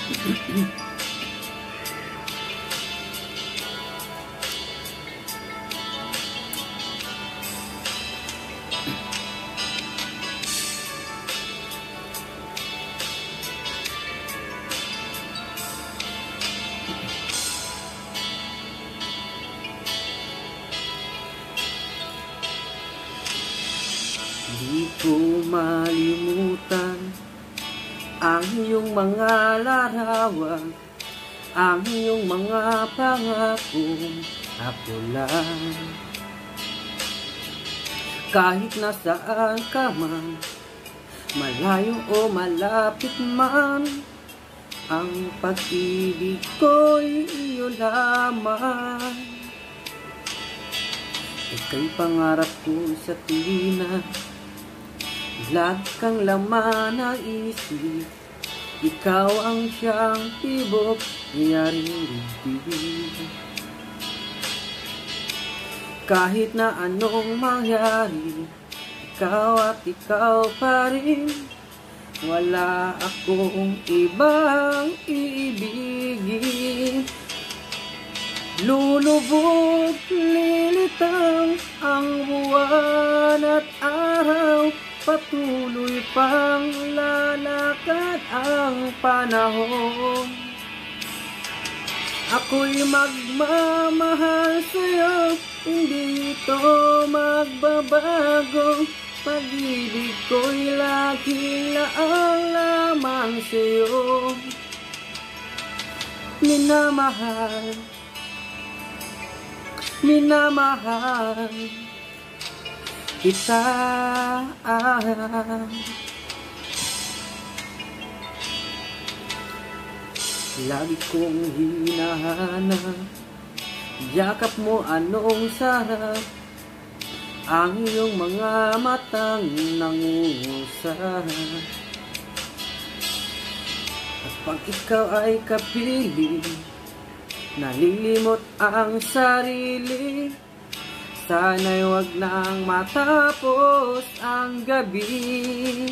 Di ko malimutan ang iyong mga larawan, ang iyong mga pangakong ako lang. Kahit nasaan ka man, malayo o malapit man, ang pag-ibig ko'y iyo lamang. Ika'y pangarap ko sa tuwina, lag kang laman ng isip. Ikaw ang siyang tibok niyaring dibdib. Kahit na anong mangyari, ikaw at ikaw pa rin. Wala akong ibang iibigin. Lulubog, lilitaw ang buwan at araw, patuloy pang lalakad ang panahon. Ako'y magmamahal sa'yo, hindi ito magbabago. Pag-ibig ko'y laging laang lamang sa'yo. Minamahal, minamahal kita. Lagi kong hinahanap, yakap mo anong sarap, ang iyong mga matang nangungusap. At pag ikaw ay kapiling, nalilimot ang sarili. Sana'y wag nang matapos ang gabi.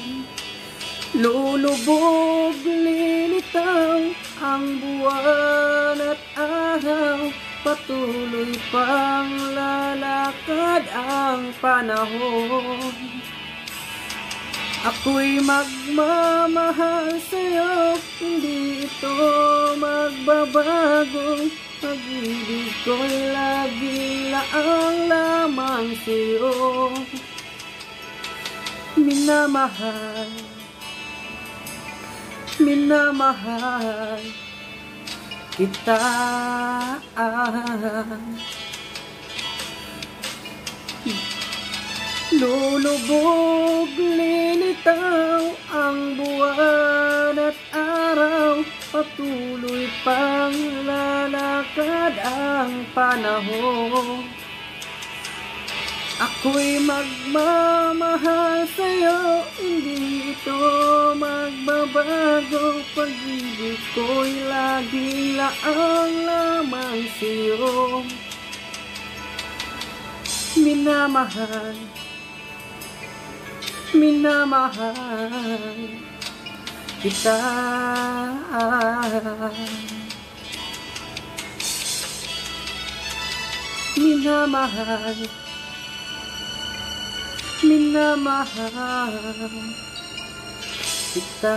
Lulubog, lilitaw ang buwan at araw, patuloy pang lalakad ang panahon. Ako'y magmamahal sa'yo, hindi ito magbabago. Pag-ibig ko'y laging laang lamang sa'yo. Minamahal, minamahal kita. Lulubog, lilitaw ang buwan at araw, patuloy pang lalakad ang panahon. Ako'y magmamahal sa'yo, hindi ito magbabago. Pag-ibig ko'y laging laang lamang sa'yo. Minamahal, minamahal kita. Minamahal, minamahal kita.